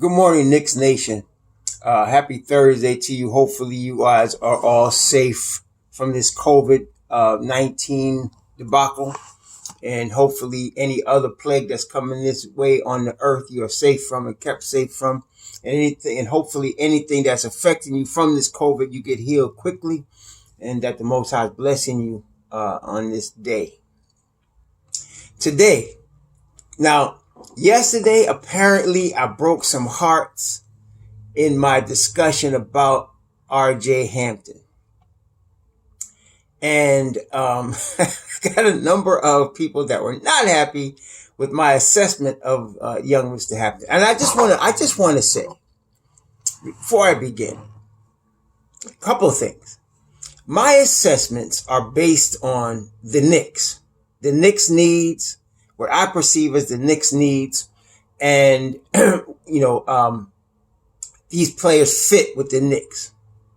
Good morning, Knicks Nation. Happy Thursday to you. Hopefully, you guys are all safe from this COVID-19 debacle. And hopefully, any other plague that's coming this way on the earth, you are safe from and kept safe from. And hopefully, anything that's affecting you from this COVID, you get healed quickly. And that the Most High is blessing you on this day. Today. Now, yesterday, apparently, I broke some hearts in my discussion about R.J. Hampton. And got a number of people that were not happy with my assessment of young Mr. Hampton. And I just want to say, before I begin, a couple of things. My assessments are based on the Knicks needs, what I perceive as the Knicks needs, and these players fit with the Knicks.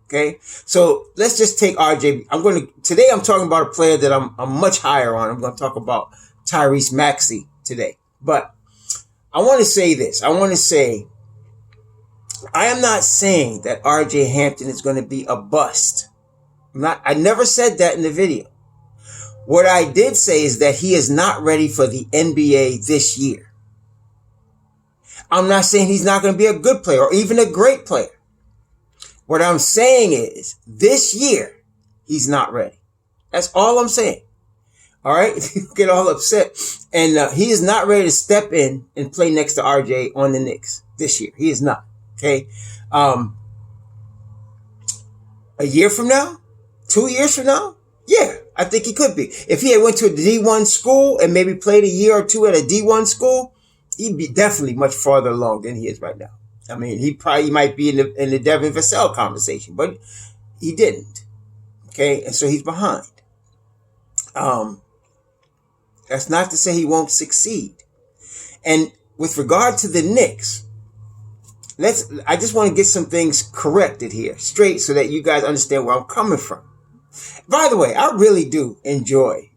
Okay, so let's just take RJ. Today I'm talking about a player that I'm much higher on. I'm going to talk about Tyrese Maxey today. But I want to say this. I am not saying that RJ Hampton is going to be a bust. I never said that in the video. What I did say is that he is not ready for the NBA this year. I'm not saying he's not going to be a good player or even a great player. What I'm saying is this year, he's not ready. That's all I'm saying. All right. If you get all upset, and he is not ready to step in and play next to RJ on the Knicks this year. He is not. Okay. A year from now, 2 years from now. Yeah, I think he could be. If he had went to a D1 school and maybe played a year or two at a D1 school, he'd be definitely much farther along than he is right now. I mean, he might be in the Devin Vassell conversation, but he didn't. Okay, and so he's behind. That's not to say he won't succeed. And with regard to the Knicks, I just want to get some things corrected here, straight, so that you guys understand where I'm coming from. By the way, I really do enjoy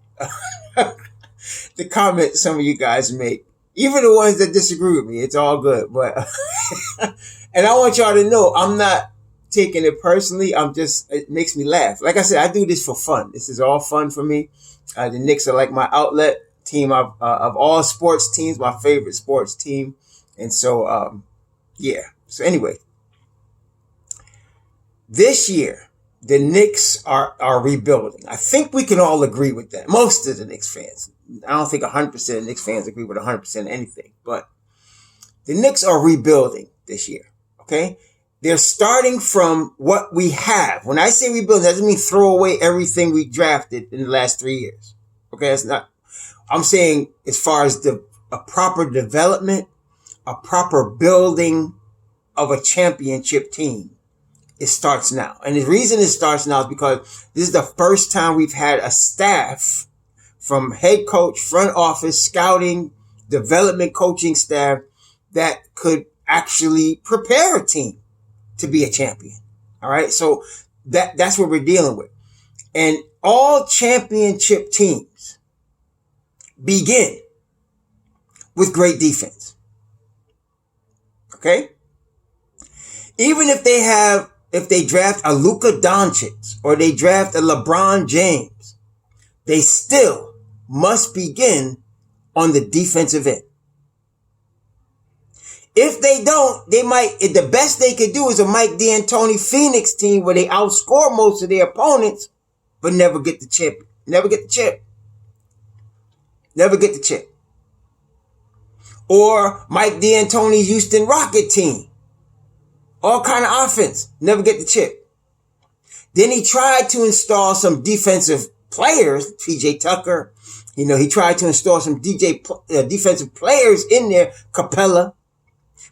the comments some of you guys make. Even the ones that disagree with me, it's all good. But and I want y'all to know I'm not taking it personally. It makes me laugh. Like I said, I do this for fun. This is all fun for me. The Knicks are like my outlet team of all sports teams, my favorite sports team. And so, yeah. So anyway, this year, the Knicks are rebuilding. I think we can all agree with that. Most of the Knicks fans. I don't think 100% of Knicks fans agree with 100% of anything. But the Knicks are rebuilding this year. Okay? They're starting from what we have. When I say rebuilding, that doesn't mean throw away everything we drafted in the last 3 years. Okay? That's not. I'm saying as far as a proper development, a proper building of a championship team. It starts now. And the reason it starts now is because this is the first time we've had a staff from head coach, front office, scouting, development coaching staff that could actually prepare a team to be a champion. All right. So that's what we're dealing with. And all championship teams begin with great defense. Okay. Even if they draft a Luka Doncic or they draft a LeBron James, they still must begin on the defensive end. If they don't, the best they could do is a Mike D'Antoni Phoenix team where they outscore most of their opponents, but never get the chip. Never get the chip. Never get the chip. Or Mike D'Antoni's Houston Rocket team. All kind of offense. Never get the chip. Then he tried to install some defensive players, PJ Tucker. He tried to install some defensive players in there, Capella.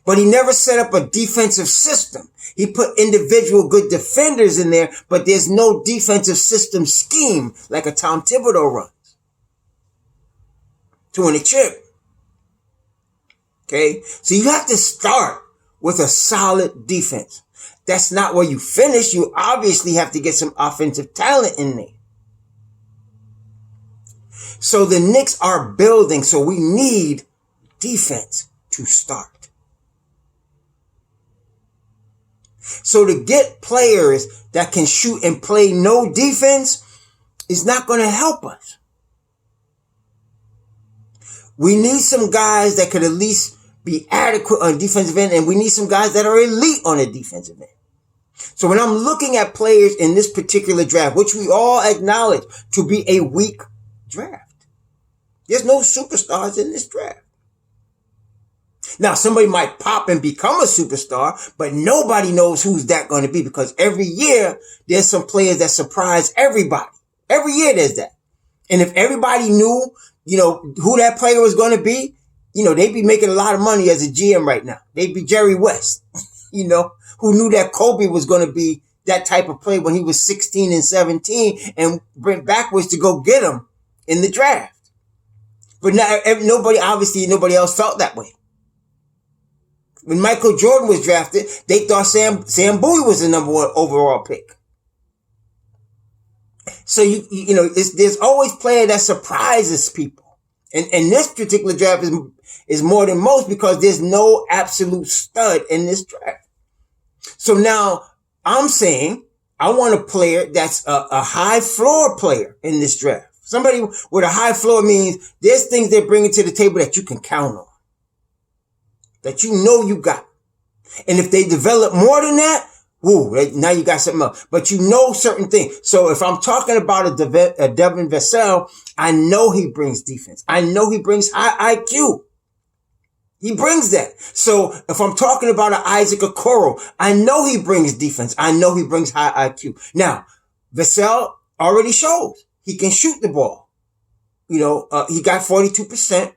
But he never set up a defensive system. He put individual good defenders in there, but there's no defensive system scheme like a Tom Thibodeau runs to win a chip. Okay? So you have to start with a solid defense. That's not where you finish. You obviously have to get some offensive talent in there. So the Knicks are building, so we need defense to start. So to get players that can shoot and play no defense is not going to help us. We need some guys that could at least be adequate on defensive end, and we need some guys that are elite on the defensive end. So when I'm looking at players in this particular draft, which we all acknowledge to be a weak draft, there's no superstars in this draft. Now, somebody might pop and become a superstar, but nobody knows who's that going to be, because every year there's some players that surprise everybody. Every year there's that. And if everybody knew, who that player was going to be, they'd be making a lot of money as a GM right now. They'd be Jerry West, who knew that Kobe was going to be that type of player when he was 16 and 17 and went backwards to go get him in the draft. But nobody else felt that way. When Michael Jordan was drafted, they thought Sam Bowie was the number 1 overall pick. So there's always player that surprises people. And this particular draft is more than most because there's no absolute stud in this draft. So now I'm saying I want a player that's a high floor player in this draft. Somebody with a high floor means there's things they're bringing to the table that you can count on, that you got. And if they develop more than that, now you got something else. But certain things. So if I'm talking about a Devin Vassell, I know he brings defense. I know he brings high IQ. He brings that. So if I'm talking about an Isaac Okoro, I know he brings defense. I know he brings high IQ. Now, Vassell already shows he can shoot the ball. He got 42%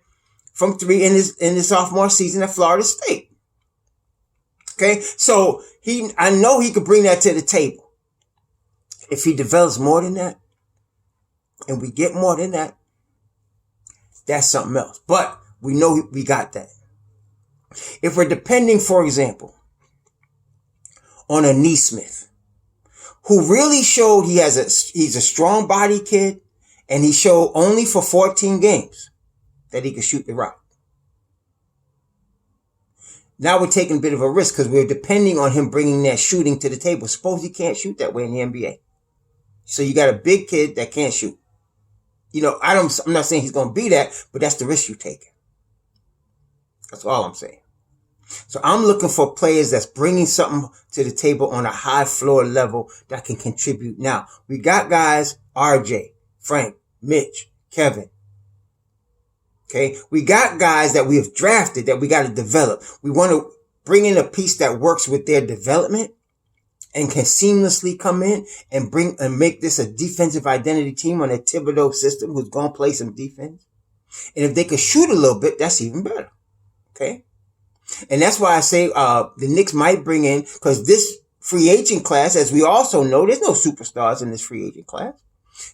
from 3 in his sophomore season at Florida State. Okay. So I know he could bring that to the table. If he develops more than that, and we get more than that, that's something else. But we know we got that. If we're depending, for example, on a Neesmith, who really showed he's a strong body kid, and he showed only for 14 games that he could shoot the rock. Now we're taking a bit of a risk because we're depending on him bringing that shooting to the table. Suppose he can't shoot that way in the NBA. So you got a big kid that can't shoot. I'm not saying he's going to be that, but that's the risk you're taking. That's all I'm saying. So I'm looking for players that's bringing something to the table on a high floor level that can contribute. Now, we got guys, RJ, Frank, Mitch, Kevin. Okay. We got guys that we have drafted that we got to develop. We want to bring in a piece that works with their development and can seamlessly come in and make this a defensive identity team on a Thibodeau system who's going to play some defense. And if they can shoot a little bit, that's even better. Okay. And that's why I say, the Knicks might bring in, because this free agent class, as we also know, there's no superstars in this free agent class.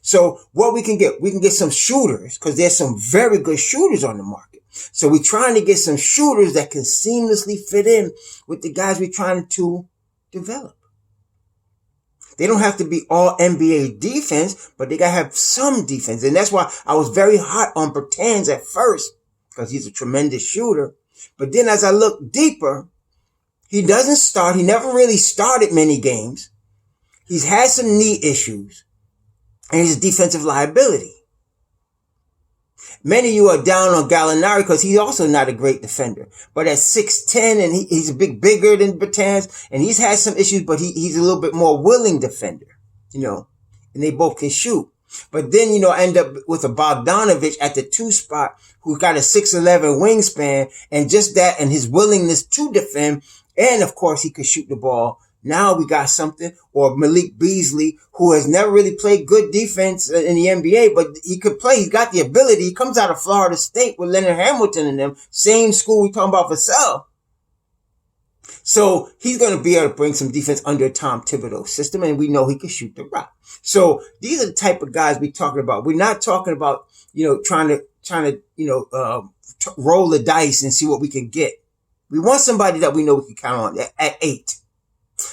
So what we can get some shooters, because there's some very good shooters on the market. So we're trying to get some shooters that can seamlessly fit in with the guys we're trying to develop. They don't have to be all NBA defense, but they got to have some defense. And that's why I was very hot on Bertans at first, because he's a tremendous shooter. But then as I look deeper, he doesn't start. He never really started many games. He's had some knee issues. And he's a defensive liability. Many of you are down on Gallinari because he's also not a great defender. But at 6'10", and he's a bit bigger than Bertans, and he's had some issues, but he's a little bit more willing defender, and they both can shoot. But then, end up with a Bogdanovich at the 2 spot who's got a 6'11" wingspan, and just that and his willingness to defend. And of course, he could shoot the ball. Now we got something. Or Malik Beasley, who has never really played good defense in the NBA, but he could play. He's got the ability. He comes out of Florida State with Leonard Hamilton and them. Same school we talking about Vassell. So he's going to be able to bring some defense under Tom Thibodeau's system, and we know he can shoot the rock. So these are the type of guys we're talking about. We're not talking about, trying to roll the dice and see what we can get. We want somebody that we know we can count on at 8.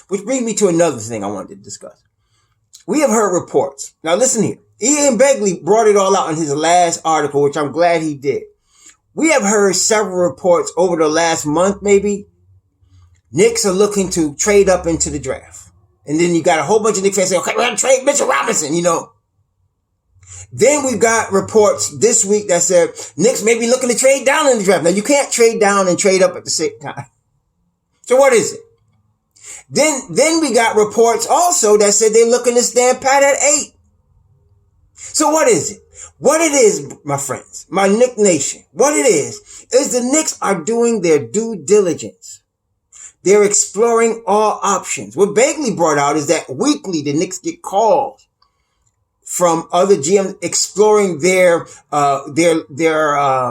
Which brings me to another thing I wanted to discuss. We have heard reports. Now listen here. Ian Begley brought it all out in his last article, which I'm glad he did. We have heard several reports over the last month, maybe. Knicks are looking to trade up into the draft. And then you got a whole bunch of Knicks fans saying, okay, we're going to trade Mitchell Robinson, Then we've got reports this week that said Knicks may be looking to trade down in the draft. Now, you can't trade down and trade up at the same time. So what is it? Then we got reports also that said they're looking to stand pat at 8. So what is it? What it is, my friends, my Knick Nation, what it is the Knicks are doing their due diligence. They're exploring all options. What Bagley brought out is that weekly the Knicks get calls from other GMs exploring their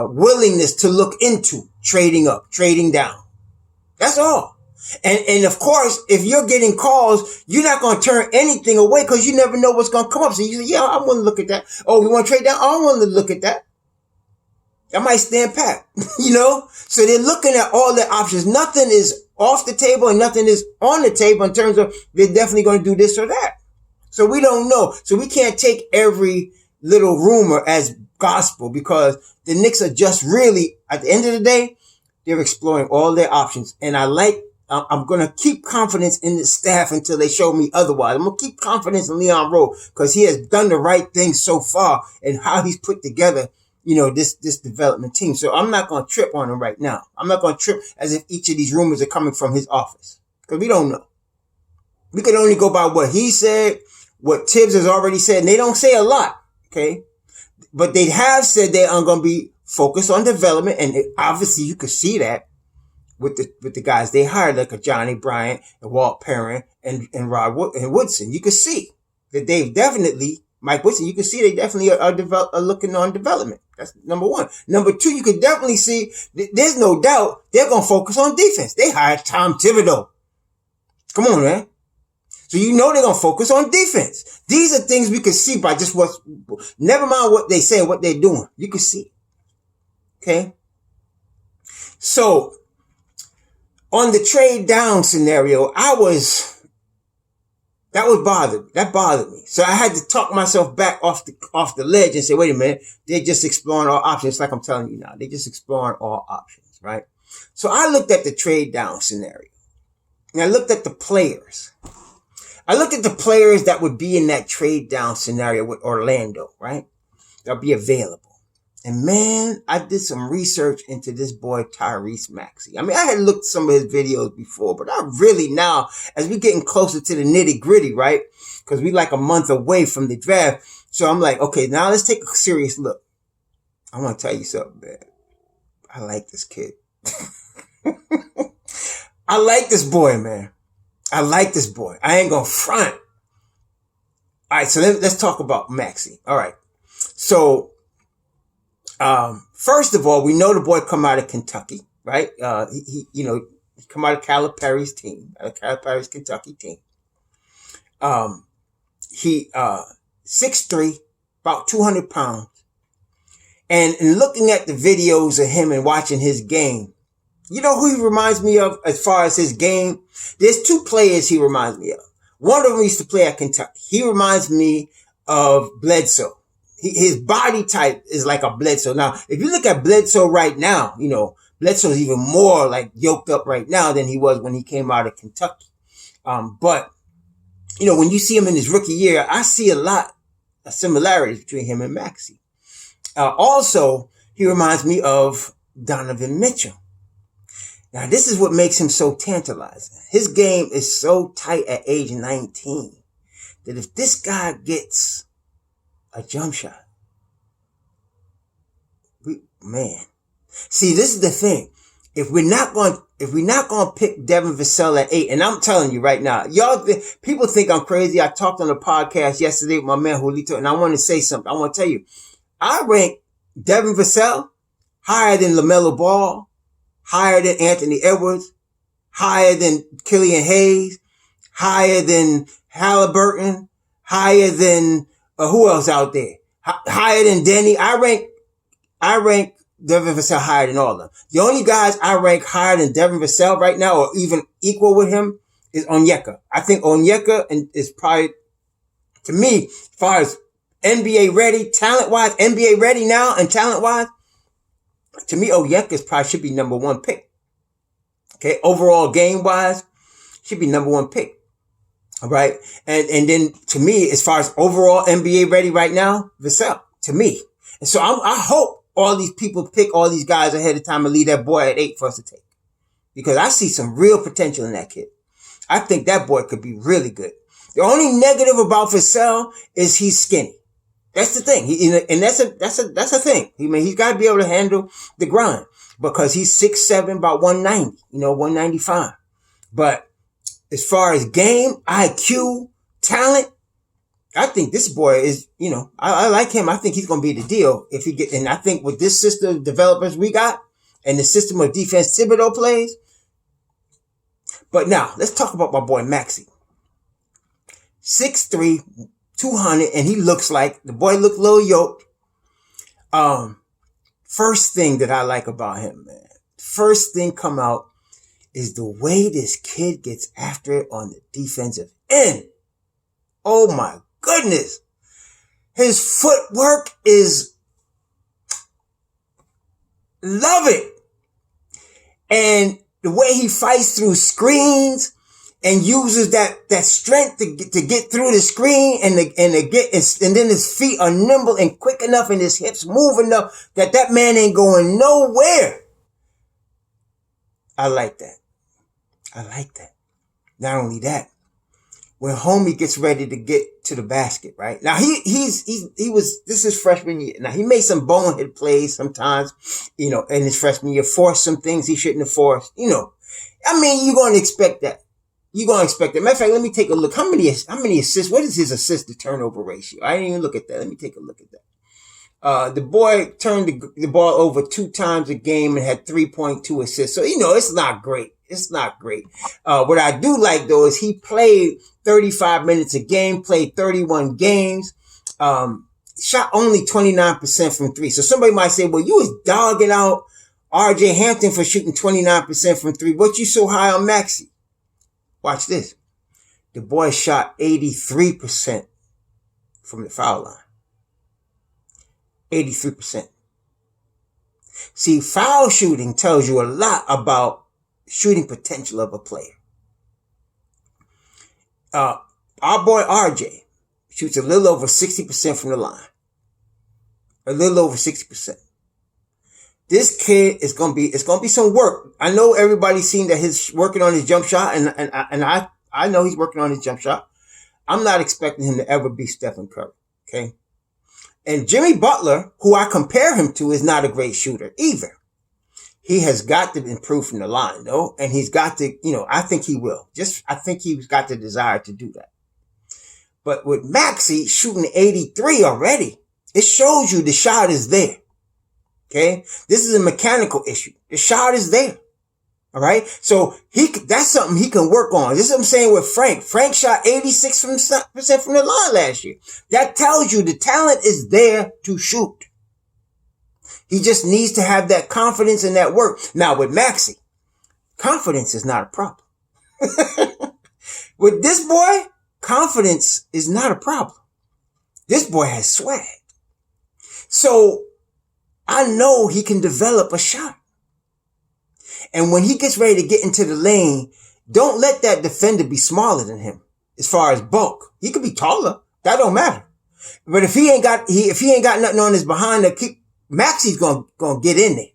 willingness to look into trading up, trading down. That's all. And of course, if you're getting calls, you're not going to turn anything away because you never know what's going to come up. So you say, yeah, I want to look at that. Oh, you want to trade down? I want to look at that. I might stand pat, So they're looking at all their options. Nothing is off the table and nothing is on the table in terms of they're definitely going to do this or that. So we don't know. So we can't take every little rumor as gospel because the Knicks are just really, at the end of the day, they're exploring all their options. And I'm going to keep confidence in the staff until they show me otherwise. I'm going to keep confidence in Leon Rose because he has done the right thing so far and how he's put together, this development team. So I'm not going to trip on him right now. I'm not going to trip as if each of these rumors are coming from his office because we don't know. We can only go by what he said, what Tibbs has already said, and they don't say a lot. Okay. But they have said they are going to be focused on development. And obviously you could see that with the guys they hired, like a Johnny Bryant and Walt Perrin and Rod Woodson. You could see that they've definitely, Mike Woodson, you can see they definitely are looking on development. That's number one. Number two, you could definitely see there's no doubt they're going to focus on defense. They hired Tom Thibodeau. Come on, man. So they're going to focus on defense. These are things we can see by just never mind what they say, what they're doing. You can see. Okay. So on the trade down scenario, that bothered me. So I had to talk myself back off the ledge and say, wait a minute, they're just exploring all options. It's like I'm telling you now, they're just exploring all options, right? So I looked at the trade down scenario and I looked at the players. I looked at the players that would be in that trade down scenario with Orlando, right? That'll be available. And man, I did some research into this boy, Tyrese Maxey. I mean, I had looked at some of his videos before, but I really now, as we're getting closer to the nitty gritty, right? Because we like a month away from the draft. So I'm like, okay, now let's take a serious look. I want to tell you something, man. I like this kid. I like this boy, man. I like this boy. I ain't gonna front. All right, so let's talk about Maxey. All right. So, first of all, we know the boy come out of Kentucky, right? He come out of Calipari's team, Calipari's Kentucky team. He 6'3", about 200 pounds. And in looking at the videos of him and watching his game, you know who he reminds me of as far as his game? There's two players he reminds me of. One of them used to play at Kentucky. He reminds me of Bledsoe. His body type is like a Bledsoe. Now, if you look at Bledsoe right now, Bledsoe's even more like yoked up right now than he was when he came out of Kentucky. But when you see him in his rookie year, I see a lot of similarities between him and Maxey. Also, he reminds me of Donovan Mitchell. Now, this is what makes him so tantalizing. His game is so tight at age 19 that if this guy gets a jump shot, see, this is the thing. If we're not going to pick Devin Vassell at 8, and I'm telling you right now, people think I'm crazy. I talked on a podcast yesterday with my man Julito, and I want to say something. I want to tell you, I rank Devin Vassell higher than LaMelo Ball, higher than Anthony Edwards, higher than Killian Hayes, higher than Halliburton, higher than who else out there? Higher than Denny. I rank Devin Vassell higher than all of them. The only guys I rank higher than Devin Vassell right now, or even equal with him, is Onyeka. I think Onyeka is probably, to me, as far as NBA ready, talent-wise, NBA ready now and talent-wise, to me, Onyeka probably should be number one pick. Okay, overall game wise, should be number one pick. All right, and then to me, as far as overall NBA ready right now, Vassell, to me. And so I hope all these people pick all these guys ahead of time and leave that boy at 8 for us to take, because I see some real potential in that kid. I think that boy could be really good. The only negative about Vassell is he's skinny. That's the thing. And that's a thing. He's got to be able to handle the grind, because he's 6'7", about 190, 195. But as far as game, IQ, talent, I think this boy is, I like him. I think he's going to be the deal if he get, and I think with this system of developers we got and the system of defense Thibodeau plays. But now let's talk about my boy Maxey. 6'3", 200, and he looks like, the boy look a little yoked. First thing that I like about him, man, first thing come out is the way this kid gets after it on the defensive end. Oh my goodness. His footwork is, love it. And the way he fights through screens and uses that strength to get through the screen and then his feet are nimble and quick enough and his hips move enough that man ain't going nowhere. I like that. Not only that, when homie gets ready to get to the basket, right? Now this is freshman year. Now he made some bonehead plays sometimes, in his freshman year, forced some things he shouldn't have forced, you're going to expect that. Matter of fact, let me take a look. How many assists? What is his assist to turnover ratio? I didn't even look at that. Let me take a look at that. The boy turned the ball over 2 times a game and had 3.2 assists. So, it's not great. What I do like though is he played 35 minutes a game, played 31 games, shot only 29% from 3. So somebody might say, well, you was dogging out RJ Hampton for shooting 29% from 3. But you so high on Maxey. Watch this. The boy shot 83% from the foul line. 83%. See, foul shooting tells you a lot about shooting potential of a player. Our boy RJ shoots a little over 60% from the line. A little over 60%. This kid it's gonna be some work. I know everybody's seen that he's working on his jump shot, and I know he's working on his jump shot. I'm not expecting him to ever be Stephen Curry. Okay. And Jimmy Butler, who I compare him to, is not a great shooter either. He has got to improve from the line, though, and he's got to, I think he will. I think he's got the desire to do that. But with Maxey shooting 83 already, it shows you the shot is there. Okay? This is a mechanical issue. The shot is there. All right? So that's something he can work on. This is what I'm saying with Frank. Frank shot 86% from the line last year. That tells you the talent is there to shoot. He just needs to have that confidence and that work. Now with Maxey, confidence is not a problem. With this boy, confidence is not a problem. This boy has swag. So I know he can develop a shot. And when he gets ready to get into the lane, don't let that defender be smaller than him as far as bulk. He could be taller. That don't matter. But if he ain't got nothing on his behind to keep, Maxey's gonna get in there.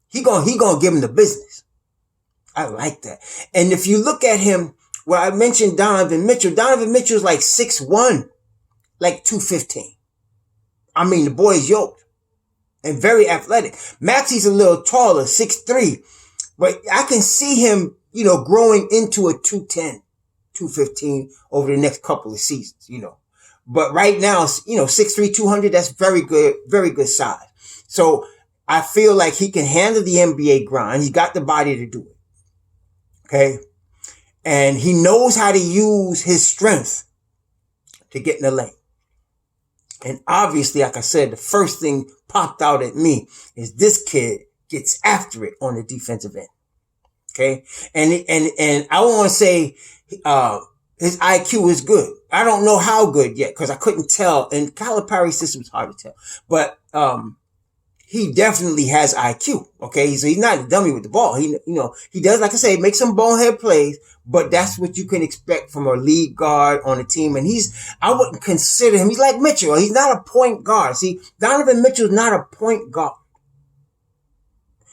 He gonna give him the business. I like that. And if you look at him, well, I mentioned Donovan Mitchell. Donovan Mitchell's like 6'1", like 215. I mean, the boy's yoked and very athletic. Maxey's a little taller, 6'3", but I can see him, growing into a 210, 215 over the next couple of seasons, But right now, 6'3", 200, that's very good size. So I feel like he can handle the NBA grind. He's got the body to do it. Okay. And he knows how to use his strength to get in the lane. And obviously, like I said, the first thing popped out at me is this kid gets after it on the defensive end. Okay. And I want to say, his IQ is good. I don't know how good yet because I couldn't tell. And Calipari's system is hard to tell. But, he definitely has IQ. Okay. So he's not a dummy with the ball. He does, like I say, make some bonehead plays, but that's what you can expect from a lead guard on a team. And I wouldn't consider him, he's like Mitchell. He's not a point guard. See, Donovan Mitchell's not a point guard.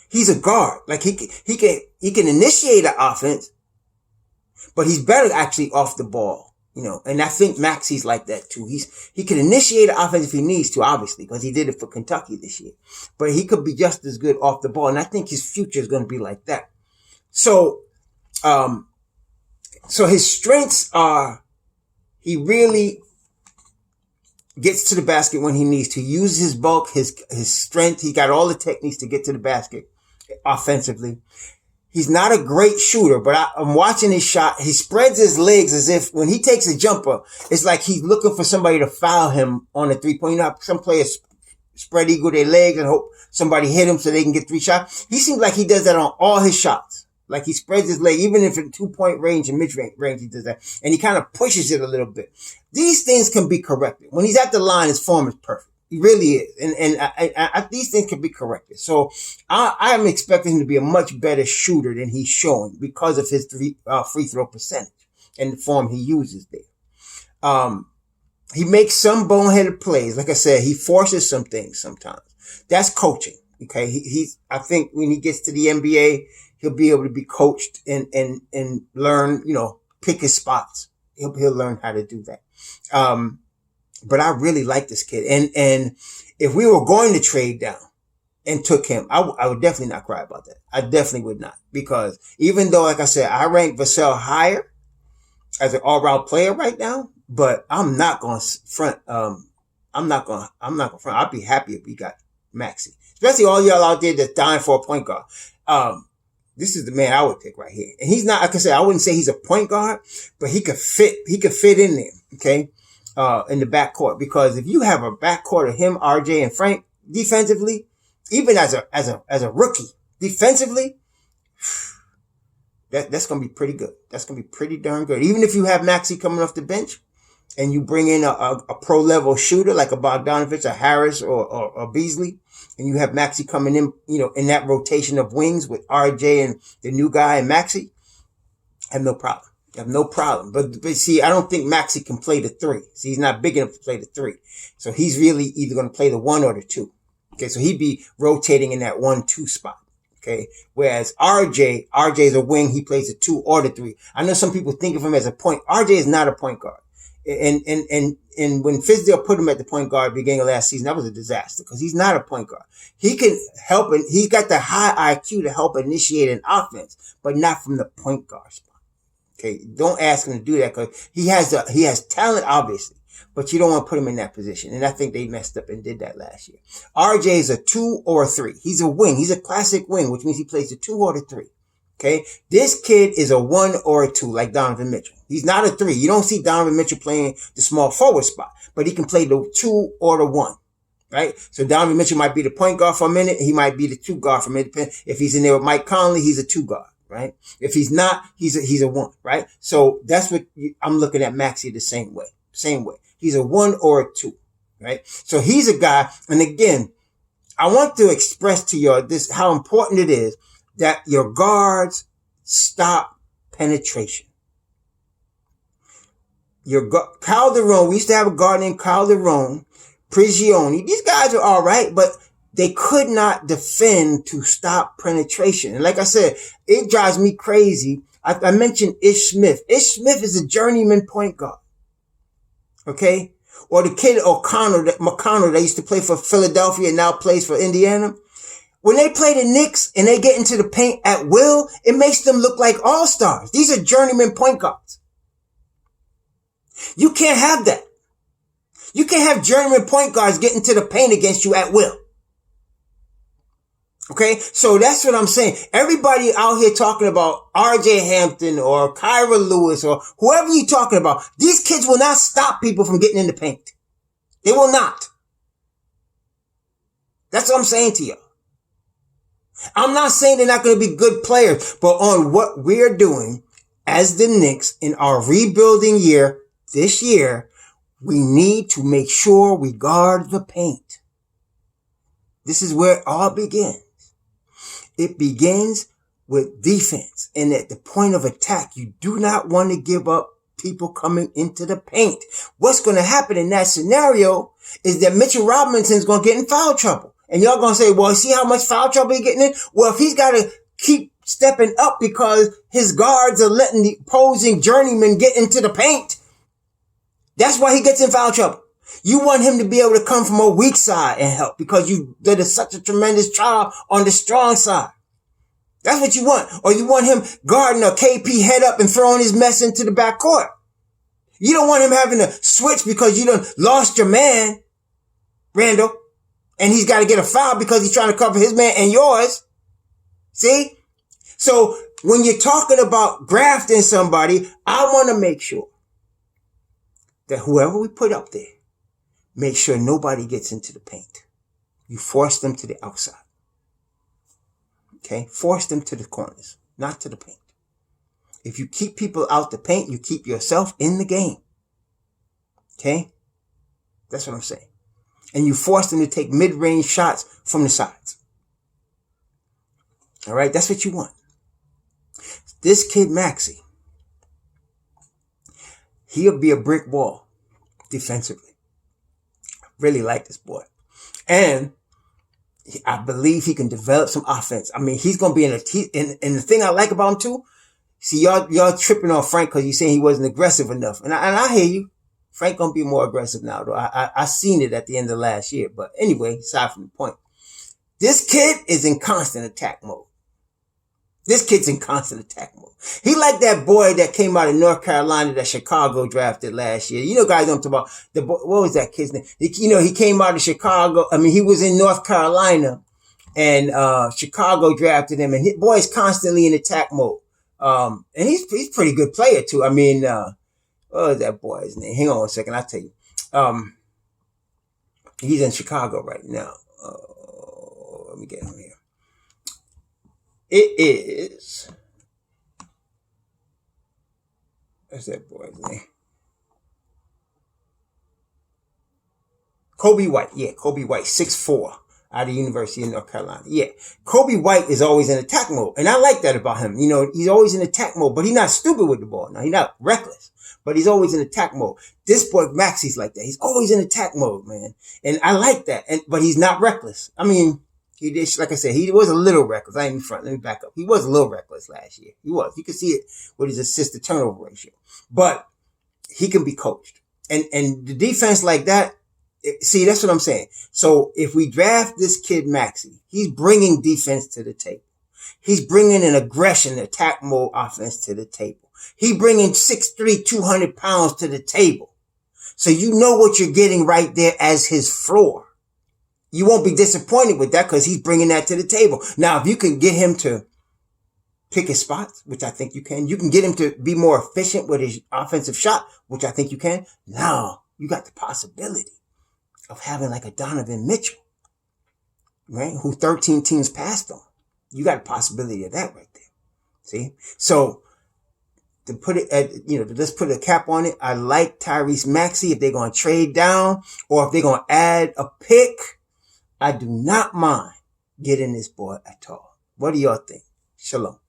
He's a guard. Like he can initiate an offense, but he's better actually off the ball. And I think Maxey's like that too. He can initiate an offense if he needs to, obviously, because he did it for Kentucky this year. But he could be just as good off the ball, and I think his future is going to be like that. So his strengths are he really gets to the basket when he needs to. Use his bulk, his strength. He got all the techniques to get to the basket offensively. He's not a great shooter, but I'm watching his shot. He spreads his legs as if when he takes a jumper, it's like he's looking for somebody to foul him on a 3-point. You know how some players spread eagle their legs and hope somebody hit him so they can get 3 shots? He seems like he does that on all his shots. Like he spreads his leg, even if in 2-point range and mid-range, he does that. And he kind of pushes it a little bit. These things can be corrected. When he's at the line, his form is perfect. He really is. And these things can be corrected. So I am expecting him to be a much better shooter than he's showing because of his free throw percentage and the form he uses there. He makes some boneheaded plays. Like I said, he forces some things sometimes. That's coaching. Okay. I think when he gets to the NBA, he'll be able to be coached and learn, pick his spots. He'll learn how to do that. But I really like this kid. And if we were going to trade down and took him, I would definitely not cry about that. I definitely would not. Because even though, like I said, I rank Vassell higher as an all-round player right now, but I'm not going to front. I'm not going to front. I'd be happy if we got Maxey. Especially all y'all out there that's dying for a point guard. This is the man I would pick right here. And he's not, like I said, I wouldn't say he's a point guard, but he could fit in there. Okay. In the backcourt, because if you have a backcourt of him, RJ and Frank defensively, even as a rookie defensively, that's going to be pretty good. That's going to be pretty darn good. Even if you have Maxey coming off the bench and you bring in a pro level shooter like a Bogdanovich, a Harris or Beasley, and you have Maxey coming in, in that rotation of wings with RJ and the new guy and Maxey, I have no problem. But see, I don't think Maxey can play the 3. See, he's not big enough to play the 3. So he's really either going to play the 1 or the 2. Okay. So he'd be rotating in that 1-2 spot. Okay. Whereas RJ is a wing. He plays the 2 or the 3. I know some people think of him as a point. RJ is not a point guard. And when Fizdale put him at the point guard beginning of last season, that was a disaster because he's not a point guard. He can help, and he's got the high IQ to help initiate an offense, but not from the point guard spot. Okay, don't ask him to do that because he has talent, obviously, but you don't want to put him in that position. And I think they messed up and did that last year. RJ is a 2 or a 3. He's a wing. He's a classic wing, which means he plays the 2 or the 3. Okay, this kid is a 1 or a 2, like Donovan Mitchell. He's not a 3. You don't see Donovan Mitchell playing the small forward spot, but he can play the 2 or the 1. Right? So Donovan Mitchell might be the point guard for a minute. He might be the 2 guard for a minute. If he's in there with Mike Conley, he's a 2 guard. Right? If he's not, he's a 1, right? So that's what I'm looking at Maxey the same way. He's a 1 or a 2, right? So he's a guy. And again, I want to express to you how important it is that your guards stop penetration. Calderon, we used to have a guard named Calderon, Prigioni. These guys are all right, but they could not defend to stop penetration. And like I said, it drives me crazy. I mentioned Ish Smith. Ish Smith is a journeyman point guard. Okay? Or the kid McConnell that used to play for Philadelphia and now plays for Indiana. When they play the Knicks and they get into the paint at will, it makes them look like all-stars. These are journeyman point guards. You can't have that. You can't have journeyman point guards get into the paint against you at will. Okay, so that's what I'm saying. Everybody out here talking about RJ Hampton or Kyra Lewis or whoever you're talking about, these kids will not stop people from getting in the paint. They will not. That's what I'm saying to you. I'm not saying they're not going to be good players, but on what we're doing as the Knicks in our rebuilding year this year, we need to make sure we guard the paint. This is where it all begins. It begins with defense. And at the point of attack, you do not want to give up people coming into the paint. What's going to happen in that scenario is that Mitchell Robinson's going to get in foul trouble. And y'all going to say, well, see how much foul trouble he's getting in? Well, if he's got to keep stepping up because his guards are letting the opposing journeyman get into the paint, that's why he gets in foul trouble. You want him to be able to come from a weak side and help because you did such a tremendous job on the strong side. That's what you want. Or you want him guarding a KP head up and throwing his mess into the backcourt. You don't want him having to switch because you done lost your man, Randall, and he's got to get a foul because he's trying to cover his man and yours. See? So when you're talking about grafting somebody, I want to make sure that whoever we put up there, make sure nobody gets into the paint. You force them to the outside. Okay? Force them to the corners, not to the paint. If you keep people out the paint, you keep yourself in the game. Okay? That's what I'm saying. And you force them to take mid-range shots from the sides. All right? That's what you want. This kid, Maxey, he'll be a brick wall defensively. Really like this boy. And I believe he can develop some offense. I mean, he's going to be and the thing I like about him too, see, y'all tripping on Frank because you're saying he wasn't aggressive enough. And I hear you. Frank going to be more aggressive now, though. I seen it at the end of last year. But anyway, aside from the point, this kid is in constant attack mode. This kid's in constant attack mode. He like that boy that came out of North Carolina that Chicago drafted last year. You know, guys don't talk about the boy. What was that kid's name? He came out of Chicago. I mean, he was in North Carolina and, Chicago drafted him and his boy is constantly in attack mode. And he's a pretty good player too. I mean, what was that boy's name? Hang on a second. I'll tell you. He's in Chicago right now. Let me get him here. It is, what's that boy's name? Kobe White. Yeah, Kobe White, 6'4", out of the University of North Carolina. Yeah, Kobe White is always in attack mode. And I like that about him. You know, he's always in attack mode, but he's not stupid with the ball. Now, he's not reckless, but he's always in attack mode. This boy, Maxey's like that. He's always in attack mode, man. And I like that. But he's not reckless. I mean, he did, like I said, he was a little reckless. I ain't in front. Let me back up. He was a little reckless last year. He was. You can see it with his assist to turnover ratio. But he can be coached. And the defense like that, see, that's what I'm saying. So if we draft this kid Maxey, he's bringing defense to the table. He's bringing an aggression, attack mode offense to the table. He bringing 6'3", 200 pounds to the table. So you know what you're getting right there as his floor. You won't be disappointed with that because he's bringing that to the table. Now, if you can get him to pick his spots, which I think you can get him to be more efficient with his offensive shot, which I think you can. Now, you got the possibility of having like a Donovan Mitchell, right? Who 13 teams passed on. You got a possibility of that right there. See? So, to put it at, let's put a cap on it. I like Tyrese Maxey if they're going to trade down or if they're going to add a pick. I do not mind getting this boy at all. What do y'all think? Shalom.